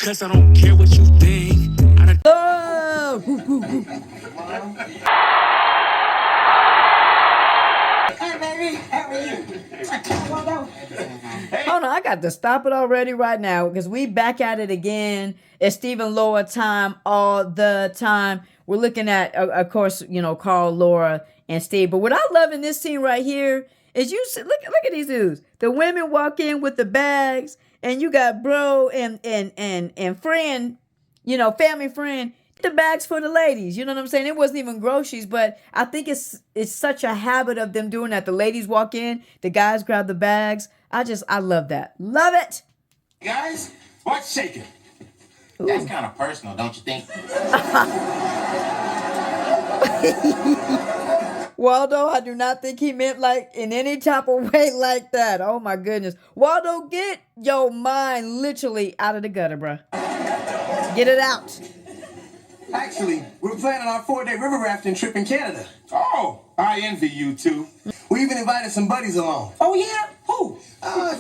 Cause I don't care what you think. Oh! Hey, baby, how are you? Hold on, I got to stop it already right now because we back at it again. It's Stephen Laura time all the time. We're looking at, of course, you know, Carl, Laura, and Steve. But what I love in this scene right here is you see, look at these dudes. The women walk in with the bags, and you got bro and friend, you know, family friend. The bags for the ladies, you know what I'm saying? It wasn't even groceries, but I think it's such a habit of them doing that. The ladies walk in, the guys grab the bags. I love that. Love it. Guys, what's shaking? That's kind of personal, don't you think? Waldo, I do not think he meant like in any type of way like that. Oh my goodness. Waldo, get your mind literally out of the gutter, bruh. Get it out. Actually, we're planning our 4-day river rafting trip in Canada. Oh, I envy you two. We even invited some buddies along. Oh, yeah? Who?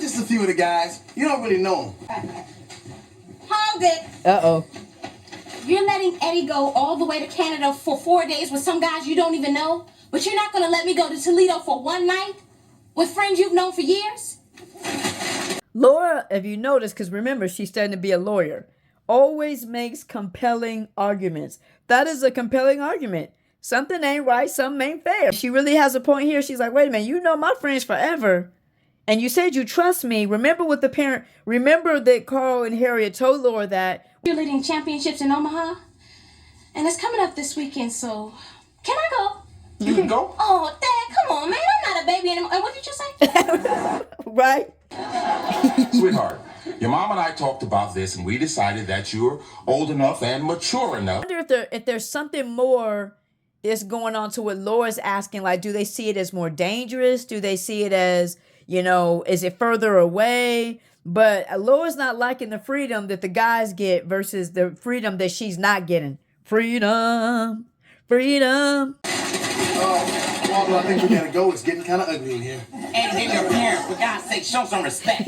Just a few of the guys. You don't really know them. Hold it. Uh-oh. You're letting Eddie go all the way to Canada for 4 days with some guys you don't even know? But you're not going to let me go to Toledo for one night with friends you've known for years? Laura, if you notice, because remember, she's studying to be a lawyer, always makes compelling arguments. That is a compelling argument. Something ain't right, something ain't fair. She really has a point here. She's like, wait a minute, you know my friends forever. And you said you trust me. Remember that Carl and Harriet told Laura that You're leading championships in Omaha. And it's coming up this weekend, so can I go? You can go. Oh, Dad, come on, man. I'm not a baby anymore. And what did you say? right? Sweetheart, your mom and I talked about this, and we decided that you're old enough and mature enough. I wonder if there's something more that's going on to what Laura's asking. Like, do they see it as more dangerous? Do they see it as, you know, is it further away? But Laura's not liking the freedom that the guys get versus the freedom that she's not getting. Freedom. Waldo, I think we gotta go. It's getting kind of ugly in here. And then your parents, for God's sake, show some respect.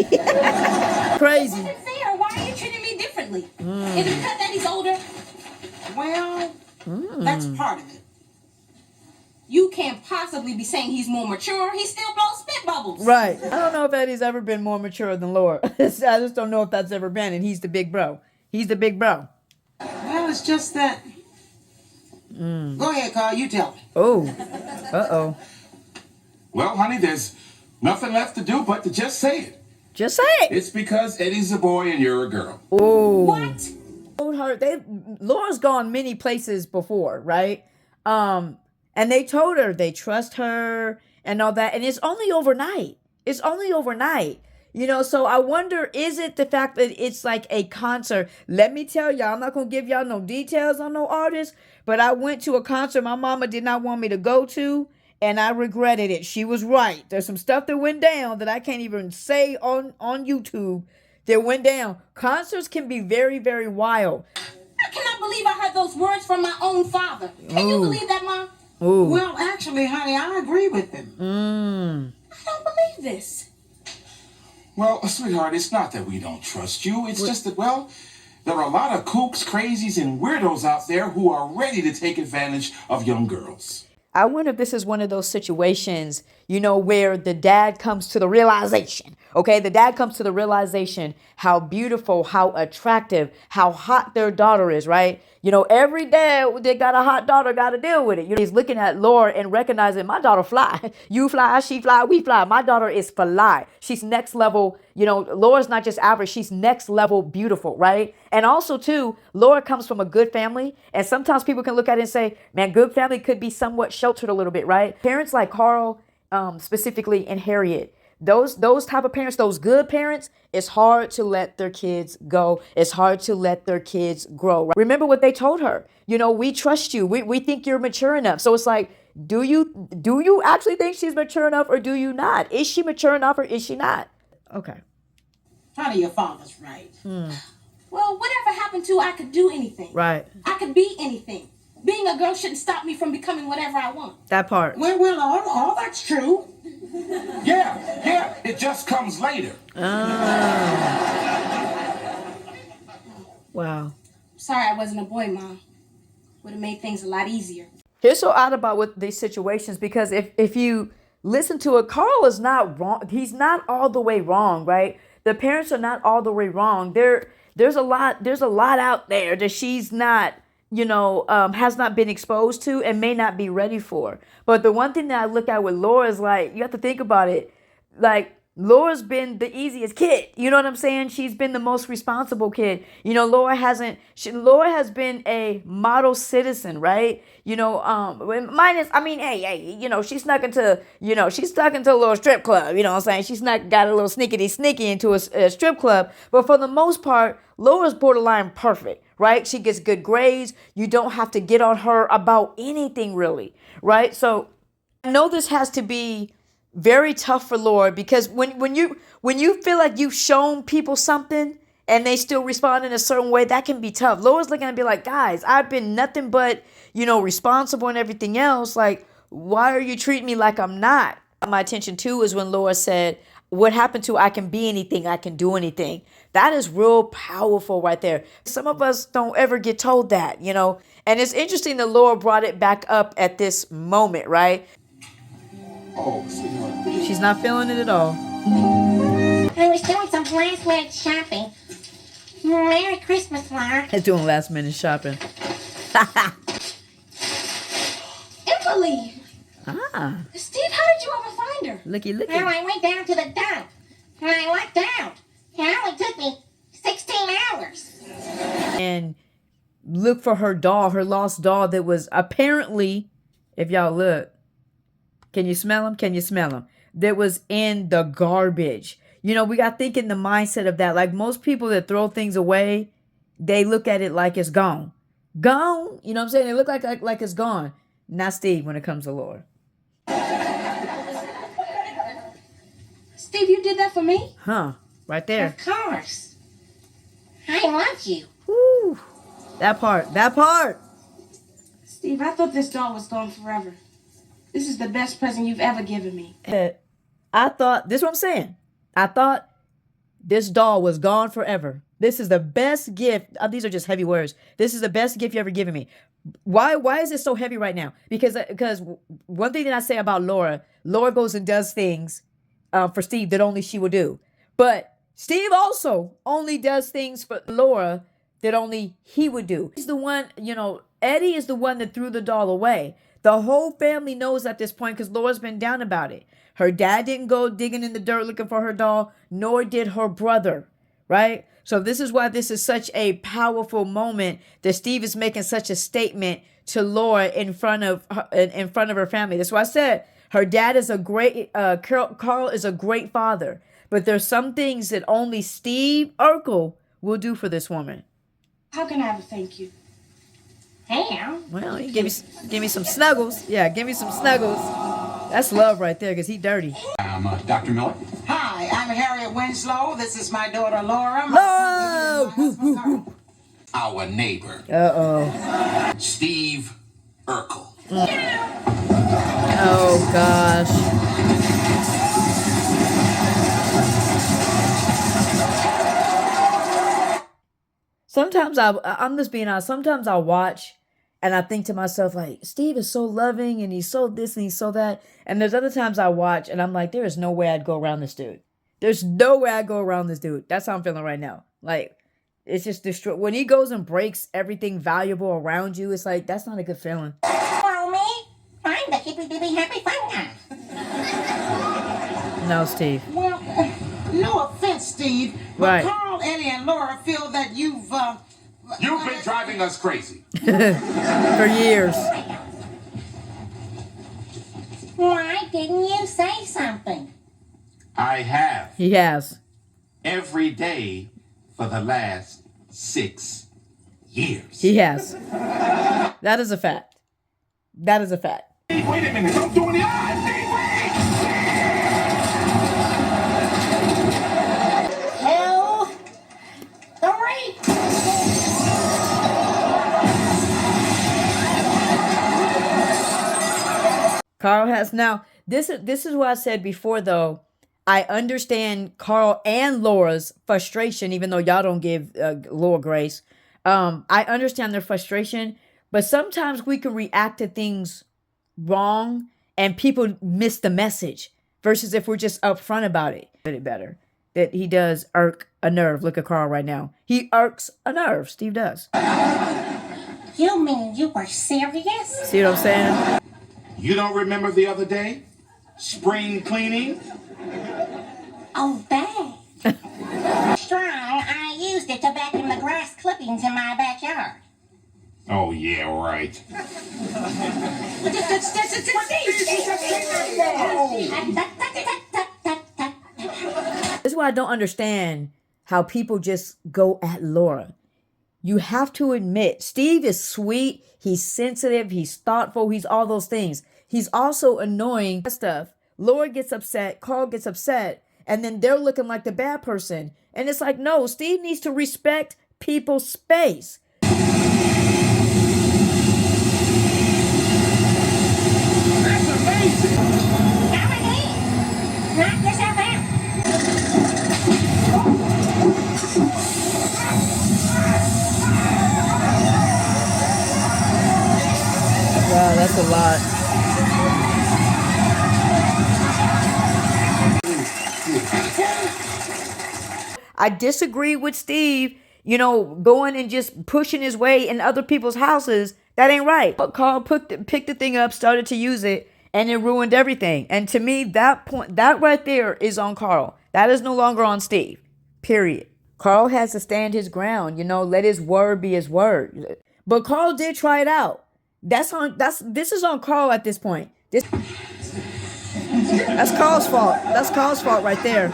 Crazy. Isn't fair. Why are you treating me differently? Is it because Eddie's older? Well, that's part of it. You can't possibly be saying he's more mature. He still blows spit bubbles. Right. I don't know if Eddie's ever been more mature than Laura. I just don't know if that's ever been. And he's the big bro. He's the big bro. Well, it's just that. Go ahead, Carl. You tell me. Oh. Uh-oh. Well, honey, there's nothing left to do but to just say it. Just say it. It's because Eddie's a boy and you're a girl. Oh. What? Laura's gone many places before, right? And they told her they trust her and all that. And it's only overnight. You know, so I wonder, is it the fact that it's like a concert? Let me tell y'all, I'm not going to give y'all no details on no artist, but I went to a concert my mama did not want me to go to, and I regretted it. She was right. There's some stuff that went down that I can't even say on YouTube that went down. Concerts can be very, very wild. I cannot believe I heard those words from my own father. Can you believe that, Mom? Ooh. Well, actually, honey, I agree with him. I don't believe this. Well, sweetheart, it's not that we don't trust you. It's just that, well, there are a lot of kooks, crazies, and weirdos out there who are ready to take advantage of young girls. I wonder if this is one of those situations, you know, where the dad comes to the realization, okay? The dad comes to the realization how beautiful, how attractive, how hot their daughter is, right? You know, every dad that got a hot daughter got to deal with it. You know, he's looking at Laura and recognizing my daughter fly. You fly, she fly, we fly. My daughter is fly. She's next level. You know, Laura's not just average. She's next level beautiful, right? And also, too, Laura comes from a good family. And sometimes people can look at it and say, man, good family could be somewhat sheltered a little bit, right? Parents like Carl, specifically, and Harriet, those type of parents, those good parents, it's hard to let their kids go. It's hard to let their kids grow. Right? Remember what they told her. You know, we trust you. We think you're mature enough. So it's like, do you actually think she's mature enough or do you not? Is she mature enough or is she not? Okay. Honey, your father's right. Well, whatever happened to I could do anything. Right. I could be anything. Being a girl shouldn't stop me from becoming whatever I want. That part. Well, all that's true. Yeah, it just comes later. Wow. Sorry I wasn't a boy, Mom. Would have made things a lot easier. Here's so odd about with these situations, because if you listen to it, Carl is not wrong. He's not all the way wrong, right? The parents are not all the way wrong. There's a lot out there that she's not, has not been exposed to and may not be ready for. But the one thing that I look at with Laura is, like, you have to think about it. Like, Laura's been the easiest kid. You know what I'm saying? She's been the most responsible kid. Laura has been a model citizen, right? She snuck into a little strip club. You know what I'm saying? She got a little sneaky into a strip club. But for the most part, Laura's borderline perfect, right? She gets good grades. You don't have to get on her about anything, really, right? So I know this has to be very tough for Laura, because when you feel like you've shown people something and they still respond in a certain way, that can be tough. Laura's looking at me like, guys, I've been nothing but, responsible and everything else. Like, why are you treating me like I'm not? My attention too is when Laura said, what happened to I can be anything, I can do anything. That is real powerful right there. Some of us don't ever get told that, And it's interesting that Laura brought it back up at this moment, right? Oh, sweetheart. She's not feeling it at all. I was doing some last minute shopping. Merry Christmas, Laura. She's doing last minute shopping. Emily! Ah, Steve, how did you ever find her? looky. Well, I went down to the dump, and I lucked out. It only took me 16 hours. And look for her doll, her lost doll that was apparently, if y'all look, can you smell him? Can you smell him? That was in the garbage. We got thinking the mindset of that. Like, most people that throw things away, they look at it like it's gone. Gone? You know what I'm saying? They look like it's gone. Not Steve when it comes to Laura. Steve, you did that for me? Huh. Right there. Of course. I love you. Woo. That part. Steve, I thought this doll was gone forever. This is the best present you've ever given me. This is what I'm saying. I thought this doll was gone forever. This is the best gift. These are just heavy words. This is the best gift you ever given me. Why is it so heavy right now? Because one thing that I say about Laura goes and does things for Steve that only she would do. But Steve also only does things for Laura that only he would do. He's the one, Eddie is the one that threw the doll away. The whole family knows at this point, because Laura's been down about it. Her dad didn't go digging in the dirt looking for her doll, nor did her brother, right? So this is why this is such a powerful moment that Steve is making such a statement to Laura in front of her family. That's why I said her dad is Carl is a great father, but there's some things that only Steve Urkel will do for this woman. How can I ever thank you? Hell. Well, he give me some snuggles. Yeah, give me some snuggles. That's love right there, because he dirty. I'm Dr. Miller. Hi, I'm Harriet Winslow. This is my daughter Laura. No! Our neighbor, Uh-oh. Steve Urkel. Oh, gosh. Sometimes I'm just being honest. Sometimes I watch and I think to myself, like, Steve is so loving and he's so this and he's so that. And there's other times I watch and I'm like, there is no way I'd go around this dude. There's no way I'd go around this dude. That's how I'm feeling right now. Like, it's just destroy. When he goes and breaks everything valuable around you, it's like, that's not a good feeling. Well, me? I'm the hippy-dippy happy fun guy. No, Steve. Well, no offense, Steve, but Right. Carl, Eddie, and Laura feel that you've You've been driving us crazy. For years. Why didn't you say something? I have He has. every day for the last 6 years. He has. That is a fact. That is a fact. Wait a minute, don't do any odds. Wait. Hell, 3. Carl has now. This is what I said before, though. I understand Carl and Laura's frustration, even though y'all don't give Laura grace. I understand their frustration, but sometimes we can react to things wrong and people miss the message versus if we're just upfront about it. Better that he does irk a nerve. Look at Carl right now. He irks a nerve. Steve does. You mean you were serious? See what I'm saying? You don't remember the other day? Spring cleaning? Oh, that. Strong, I used it to vacuum the grass clippings in my backyard. Oh, yeah, right. This is why I don't understand how people just go at Laura. You have to admit, Steve is sweet, he's sensitive, he's thoughtful, he's all those things. He's also annoying stuff. Laura gets upset, Carl gets upset, and then they're looking like the bad person. And it's like, no, Steve needs to respect people's space. That's amazing. Now again, knock yourself out. Wow, that's a lot. I disagree with Steve, going and just pushing his way in other people's houses. That ain't right. But Carl picked the thing up, started to use it, and it ruined everything. And to me, that right there is on Carl. That is no longer on Steve. Period. Carl has to stand his ground, let his word be his word. But Carl did try it out. This is on Carl at this point. That's Carl's fault. That's Carl's fault right there.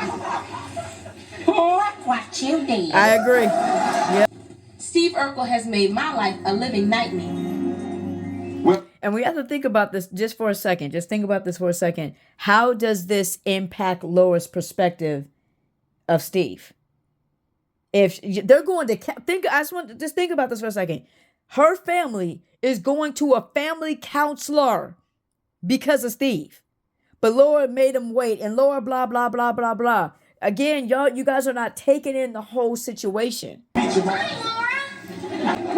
Look what you did. I agree. Yep. Steve Urkel has made my life a living nightmare. And we have to think about this just for a second. Just think about this for a second. How does this impact Laura's perspective of Steve? If they're going to think about this for a second. Her family is going to a family counselor because of Steve. But Laura made him wait, and Laura blah, blah, blah, blah, blah. Again, you guys are not taking in the whole situation. Hi, Laura.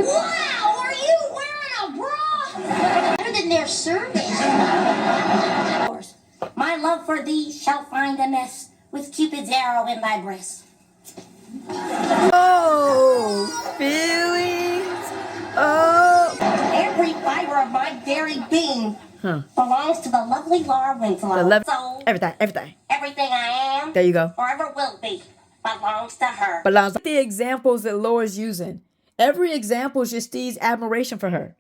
Wow, are you wearing a bra? Better than their service. My love for thee shall find a nest with Cupid's arrow in thy breast. Oh, feelings. Oh. Every fiber of my very being belongs to the lovely Laura Winslow. So Everything. everything I am, There you go. forever will be, belongs to her. The examples that Laura's using. Every example is just Steve's admiration for her.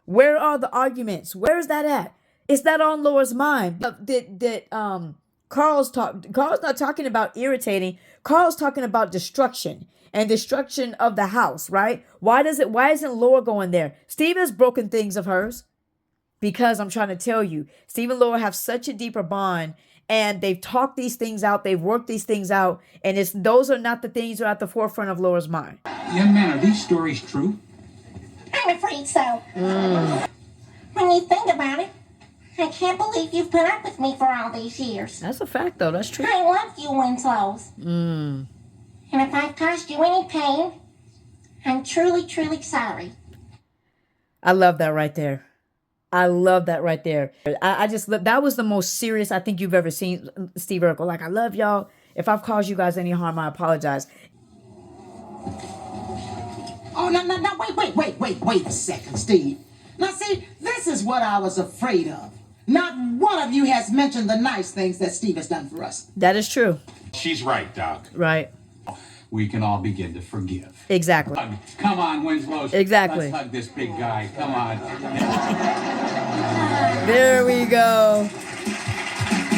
Where are the arguments? Where is that at? Is that on Laura's mind? Carl's not talking about irritating. Carl's talking about destruction and destruction of the house, right? Why isn't Laura going there? Steve has broken things of hers. Because I'm trying to tell you, Steve and Laura have such a deeper bond, and they've talked these things out, they've worked these things out, and those are not the things that are at the forefront of Laura's mind. Young man, are these stories true? I'm afraid so. When you think about it, I can't believe you've put up with me for all these years. That's a fact, though. That's true. I love you, Winslows. And if I've caused you any pain, I'm truly, truly sorry. I love that right there. I just that was the most serious I think you've ever seen Steve Urkel. Like, I love y'all. If I've caused you guys any harm, I apologize. Oh, no, wait a second, Steve. Now, see, this is what I was afraid of. Not one of you has mentioned the nice things that Steve has done for us. That is true. She's right, Doc. Right. We can all begin to forgive. Exactly. Come on, Winslow. Exactly. Let's hug this big guy. Come on. There we go.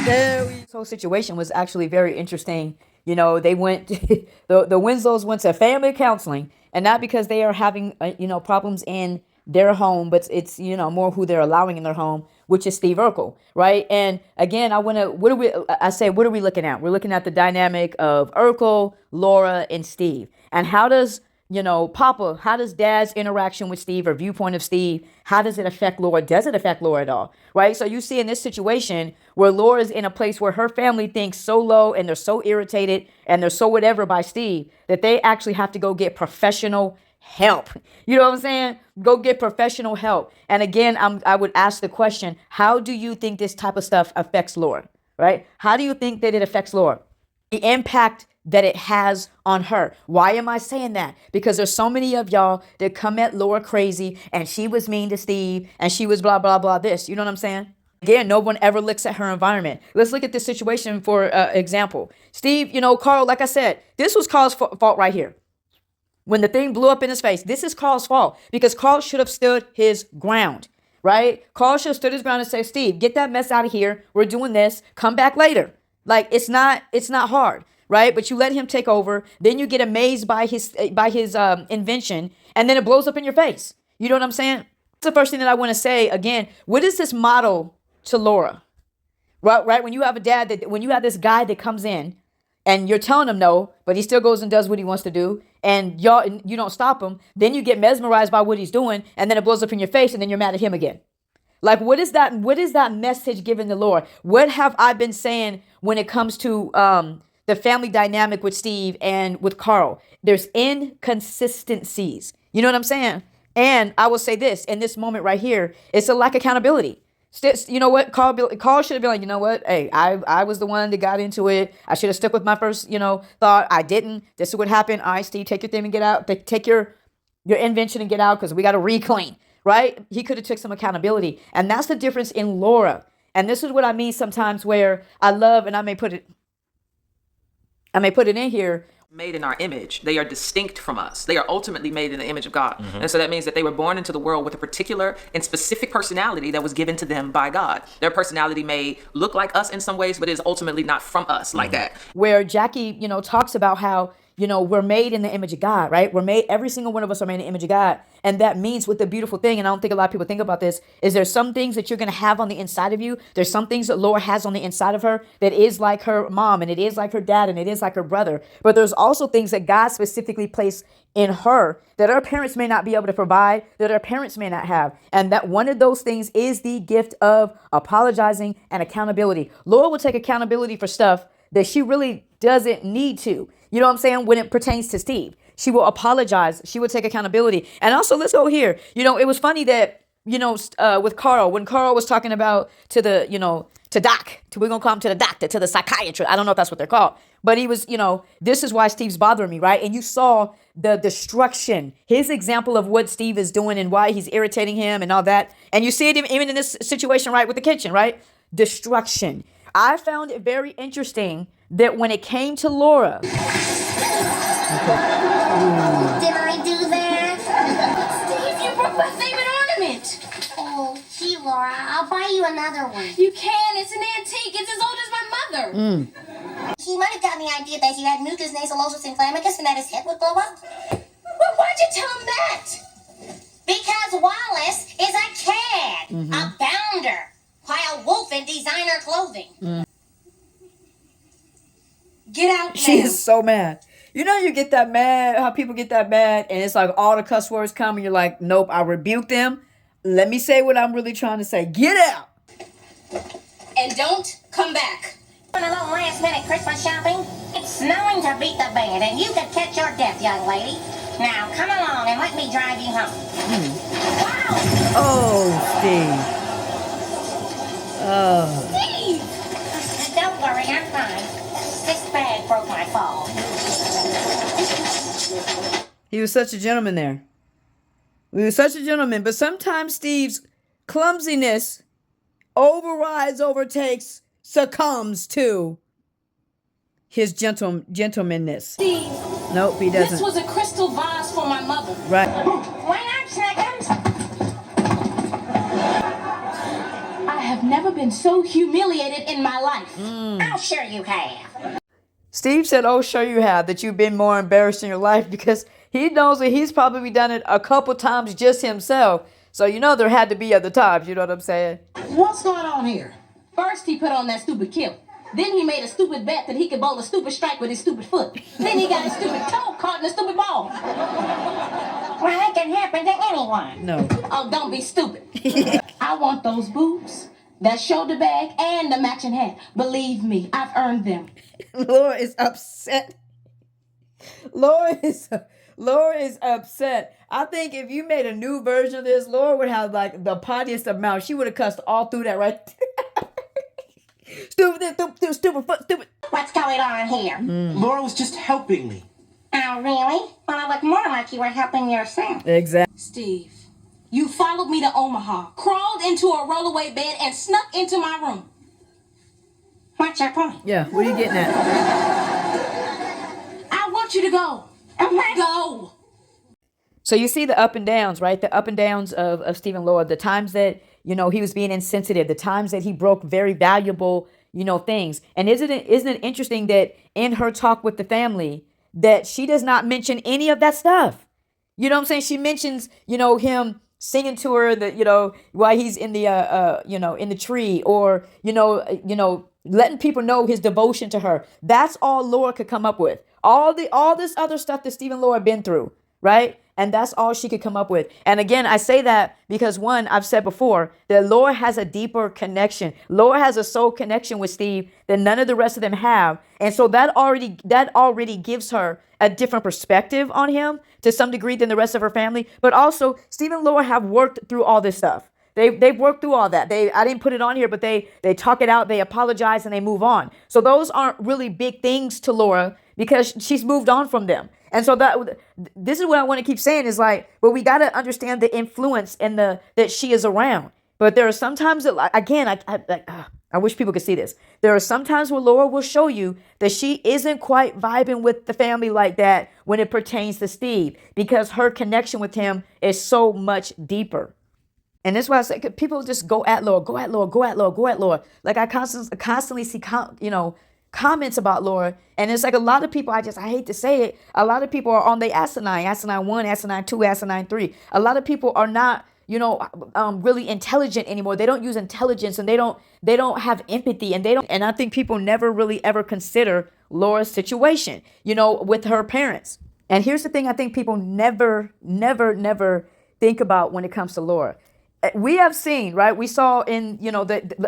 This whole situation was actually very interesting. They went, the Winslows went to family counseling, and not because they are having, problems in their home, but it's, more who they're allowing in their home, which is Steve Urkel, right? And again, what are we looking at? We're looking at the dynamic of Urkel, Laura, and Steve. And how does Dad's interaction with Steve or viewpoint of Steve, how does it affect Laura? Does it affect Laura at all? Right? So you see in this situation where Laura's in a place where her family thinks so low and they're so irritated and they're so whatever by Steve that they actually have to go get professional help. You know what I'm saying? Go get professional help. And again, I would ask the question, how do you think this type of stuff affects Laura, right? How do you think that it affects Laura? The impact that it has on her. Why am I saying that? Because there's so many of y'all that come at Laura crazy and she was mean to Steve and she was blah, blah, blah, this. You know what I'm saying? Again, no one ever looks at her environment. Let's look at this situation for example. Steve, Carl, like I said, this was Carl's fault right here. When the thing blew up in his face, this is Carl's fault because Carl should have stood his ground, right? Carl should have stood his ground and said, Steve, get that mess out of here. We're doing this. Come back later. Like, it's not hard, right? But you let him take over. Then you get amazed by his invention, and then it blows up in your face. You know what I'm saying? That's the first thing that I want to say. Again, what is this model to Laura? Right? When you have a dad when you have this guy that comes in and you're telling him no, but he still goes and does what he wants to do, and you don't stop him, then you get mesmerized by what he's doing, and then it blows up in your face, and then you're mad at him again. Like, what is that message given to Laura? What have I been saying when it comes to the family dynamic with Steve and with Carl? There's inconsistencies. You know what I'm saying? And I will say this, in this moment right here, it's a lack of accountability. You know what? Carl should have been like, you know what? Hey, I was the one that got into it. I should have stuck with my first, thought. I didn't. This is what happened. All right, Steve, take your thing and get out. Take your invention and get out because we got to reclaim. Right? He could have took some accountability. And that's the difference in Laura. And this is what I mean sometimes where I love, and I may put it in here. Made in our image. They are distinct from us. They are ultimately made in the image of God. And so that means that they were born into the world with a particular and specific personality that was given to them by God. Their personality may look like us in some ways, but is ultimately not from us like that. Where Jackie, talks about how, we're made in the image of God, right? Every single one of us are made in the image of God. And that means with the beautiful thing, and I don't think a lot of people think about this, is there's some things that you're going to have on the inside of you. There's some things that Laura has on the inside of her that is like her mom, and it is like her dad, and it is like her brother. But there's also things that God specifically placed in her that her parents may not be able to provide, that her parents may not have. And that one of those things is the gift of apologizing and accountability. Laura will take accountability for stuff that she really doesn't need to. You know what I'm saying? When it pertains to Steve, she will apologize. She will take accountability. And also, let's go here. It was funny that, with Carl, when Carl was talking about to the, to Doc, we're going to call him to the doctor, to the psychiatrist. I don't know if that's what they're called. But he was, this is why Steve's bothering me, right? And you saw the destruction, his example of what Steve is doing and why he's irritating him and all that. And you see it even in this situation, right, with the kitchen, right? Destruction. I found it very interesting that when it came to Laura. Did I do that? Steve, you broke my favorite ornament. Oh, gee, Laura, I'll buy you another one. You can. It's an antique. It's as old as my mother. He might have gotten the idea that he had mucus nasalosis inflammicus and that his head would blow up. Well, why'd you tell him that? Because Wallace is a cad, a bounder, while Wolf in designer clothing. Get out now. She is so mad. You get that mad, how people get that mad, and it's like all the cuss words come, and you're like, nope, I rebuke them. Let me say what I'm really trying to say. Get out. And don't come back. On a little last-minute Christmas shopping, it's snowing to beat the band, and you could catch your death, young lady. Now, come along and let me drive you home. Wow! Oh, Steve. Oh. Steve! Don't worry, I'm fine. This bag broke my fall. He was such a gentleman there. He was such a gentleman, but sometimes Steve's clumsiness overrides, overtakes, succumbs to his gentlemanness. Steve. Nope, he doesn't. This was a crystal vase for my mother. Right. Why not, Snickers? I have never been so humiliated in my life. I'm sure you have. Steve said, oh, sure you have, that you've been more embarrassed in your life because he knows that he's probably done it a couple times just himself. So, there had to be other times. You know what I'm saying? What's going on here? First, he put on that stupid kilt. Then he made a stupid bet that he could bowl a stupid strike with his stupid foot. Then he got his stupid toe caught in a stupid ball. Well, that can happen to anyone. No. Oh, don't be stupid. I want those boots, that shoulder bag, and the matching hat. Believe me, I've earned them. Laura is upset. Laura Laura is upset. I think if you made a new version of this, Laura would have like the pottiest of mouth. She would have cussed all through that, right? Stupid. What's going on here? Laura was just helping me. Oh, really? Well, it looked more like you were helping yourself. Exactly. Steve, you followed me to Omaha, crawled into a rollaway bed, and snuck into my room. What's your point? Yeah, what are you getting at? I want you to go. Go. So you see the up and downs, right? The up and downs of Stephen Laura, the times that, he was being insensitive, the times that he broke very valuable, things. And isn't it interesting that in her talk with the family, that she does not mention any of that stuff? You know what I'm saying? She mentions, him singing to her that, while he's in the, in the tree, or, letting people know his devotion to her. That's all Laura could come up with. All this other stuff that Stephen Laura been through, right? And that's all she could come up with. And again, I say that because one, I've said before that Laura has a deeper connection. Laura has a soul connection with Steve that none of the rest of them have. And so that already gives her a different perspective on him to some degree than the rest of her family. But also, Steve and Laura have worked through all this stuff. They've worked through all that. I didn't put it on here, but they talk it out, they apologize, and they move on. So those aren't really big things to Laura because she's moved on from them. And so this is what I want to keep saying is like, well, we got to understand the influence and that she is around. But there are sometimes that, again, I wish people could see this. There are some times where Laura will show you that she isn't quite vibing with the family like that when it pertains to Steve, because her connection with him is so much deeper. And that's why I say people just go at Laura. Like I constantly see, comments about Laura. And it's like a lot of people, I hate to say it, a lot of people are on the asinine 1, asinine 2, asinine 3. A lot of people are not, really intelligent anymore. They don't use intelligence, and they don't have empathy, and I think people never really ever consider Laura's situation, with her parents. And here's the thing I think people never think about when it comes to Laura. We have seen, right? We saw in,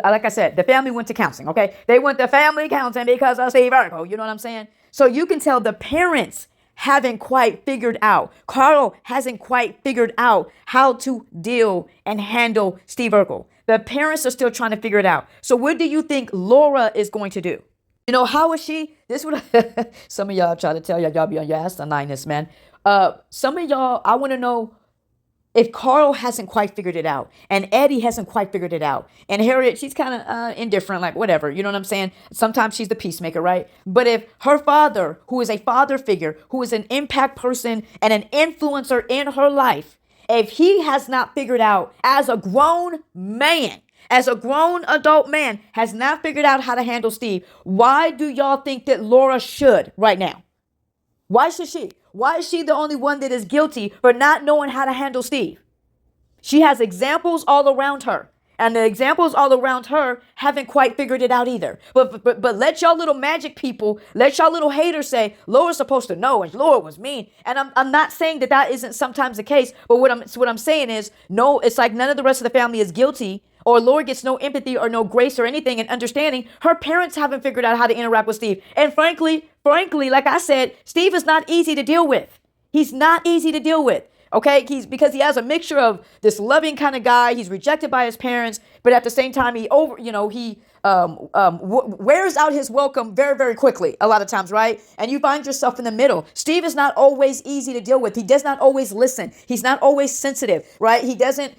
like I said, the family went to counseling, okay? They went to family counseling because of Steve Urkel, you know what I'm saying? So you can tell the parents haven't quite figured out. Carl hasn't quite figured out how to deal and handle Steve Urkel. The parents are still trying to figure it out. So what do you think Laura is going to do? How is she? This would some of y'all try to tell y'all be on your asinineness, man. Some of y'all, I want to know, if Carl hasn't quite figured it out, and Eddie hasn't quite figured it out, and Harriet, she's kind of indifferent, like whatever, you know what I'm saying? Sometimes she's the peacemaker, right? But if her father, who is a father figure, who is an impact person and an influencer in her life, if he has not figured out as a grown man, as a grown adult man, has not figured out how to handle Steve, why do y'all think that Laura should right now? Why should she? Why is she the only one that is guilty for not knowing how to handle Steve? She has examples all around her, and the examples all around her haven't quite figured it out either. But let y'all little magic people, let y'all little haters say Laura's supposed to know and Laura was mean. And I'm not saying that isn't sometimes the case, but what I'm saying is, no, it's like none of the rest of the family is guilty, or Laura gets no empathy or no grace or anything and understanding. Her parents haven't figured out how to interact with Steve. And frankly, like I said, Steve is not easy to deal with. He's not easy to deal with. Okay, because he has a mixture of this loving kind of guy. He's rejected by his parents, but at the same time, he wears out his welcome very, very quickly a lot of times, right? And you find yourself in the middle. Steve is not always easy to deal with. He does not always listen. He's not always sensitive, right? He doesn't,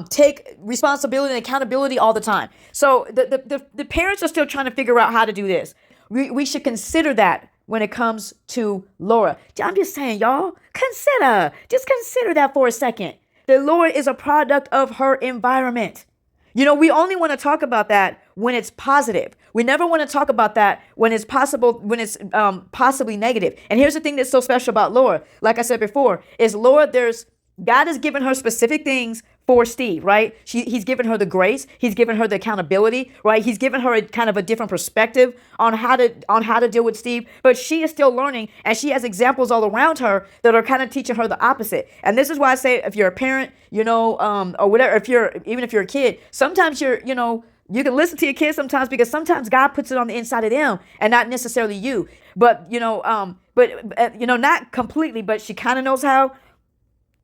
take responsibility and accountability all the time. So the parents are still trying to figure out how to do this. We should consider that when it comes to Laura. I'm just saying, y'all, just consider that for a second. That Laura is a product of her environment. We only want to talk about that when it's positive. We never want to talk about that when it's possibly negative. And here's the thing that's so special about Laura. Like I said before, is Laura, God has given her specific things for Steve, right? He's given her the grace. He's given her the accountability, right? He's given her a kind of a different perspective on how to deal with Steve, but she is still learning, and she has examples all around her that are kind of teaching her the opposite. And this is why I say, if you're a parent, or whatever, even if you're a kid, sometimes you can listen to your kids sometimes, because sometimes God puts it on the inside of them and not necessarily you. But but you know, not completely, but she kind of knows how.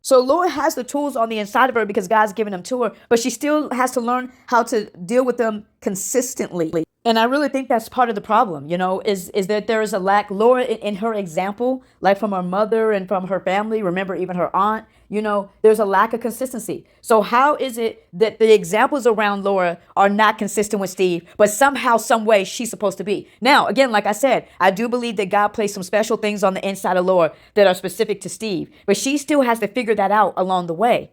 So Laura has the tools on the inside of her because God's given them to her, but she still has to learn how to deal with them consistently. And I really think that's part of the problem, you know, is that there is a lack. Laura, in her example, like from her mother and from her family, remember even her aunt, you know, there's a lack of consistency. So how is it that the examples around Laura are not consistent with Steve, but somehow, some way she's supposed to be? Now, again, like I said, I do believe that God placed some special things on the inside of Laura that are specific to Steve, but she still has to figure that out along the way.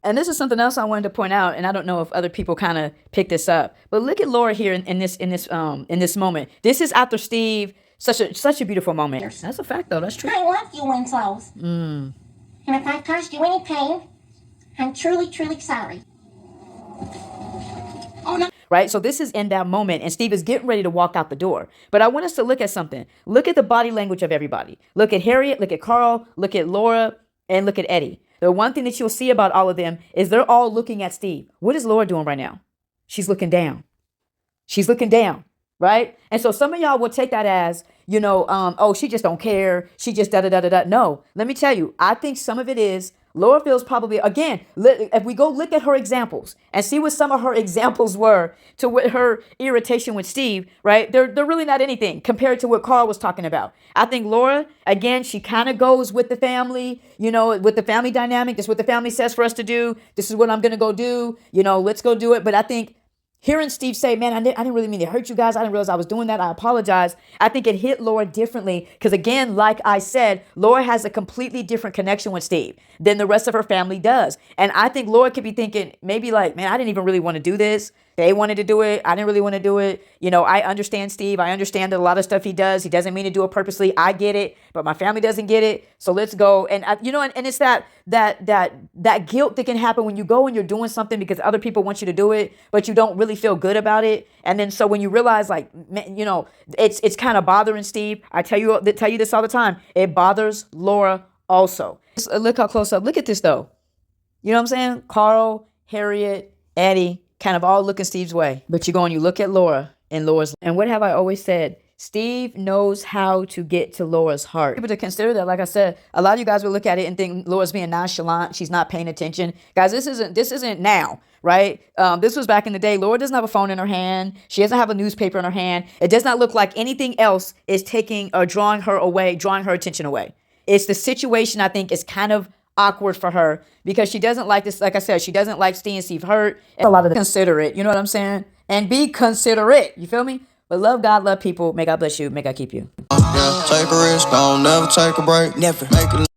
And this is something else I wanted to point out, and I don't know if other people kind of pick this up, but look at Laura here in this moment. This is after Steve. Such a beautiful moment. That's a fact, though. That's true. I love you, Winslows. And if I caused you any pain, I'm truly, truly sorry. Oh, no. Right? So this is in that moment, and Steve is getting ready to walk out the door. But I want us to look at something. Look at the body language of everybody. Look at Harriet, look at Carl, look at Laura, and look at Eddie. The one thing that you'll see about all of them is they're all looking at Steve. What is Laura doing right now? She's looking down. She's looking down, right? And so some of y'all will take that as, you know, oh, she just don't care. She just da-da-da-da-da. No, let me tell you, I think some of it is Laura feels probably, again, if we go look at her examples and see what some of her examples were to what her irritation with Steve, right? They're really not anything compared to what Carl was talking about. I think Laura, again, she kind of goes with the family, you know, with the family dynamic. This is what the family says for us to do. This is what I'm going to go do. You know, let's go do it. But I think hearing Steve say, man, I didn't really mean to hurt you guys. I didn't realize I was doing that. I apologize. I think it hit Laura differently because, again, like I said, Laura has a completely different connection with Steve than the rest of her family does. And I think Laura could be thinking maybe like, man, I didn't even really want to do this. They wanted to do it. I didn't really want to do it. You know, I understand Steve. I understand that a lot of stuff he does, he doesn't mean to do it purposely. I get it, but my family doesn't get it. So let's go. And you know, and it's that guilt that can happen when you go and you're doing something because other people want you to do it, but you don't really feel good about it. And then so when you realize, like, man, you know, it's kind of bothering Steve. I tell you this all the time. It bothers Laura also. Look how close up. Look at this though. You know what I'm saying? Carl, Harriet, Eddie, kind of all looking Steve's way. But you go and you look at Laura and Laura's. And what have I always said? Steve knows how to get to Laura's heart. People to consider that, like I said, a lot of you guys will look at it and think Laura's being nonchalant. She's not paying attention. Guys, this isn't now, right? This was back in the day. Laura doesn't have a phone in her hand. She doesn't have a newspaper in her hand. It does not look like anything else is taking or drawing her attention away. It's the situation, I think, is kind of awkward for her because she doesn't like this. Like I said, she doesn't like seeing Steve hurt. A lot of considerate, you know what I'm saying? And be considerate, you feel me? But love God, love people. May God bless you. May God keep you. Yeah, take a risk, don't never take a break. Never. Make it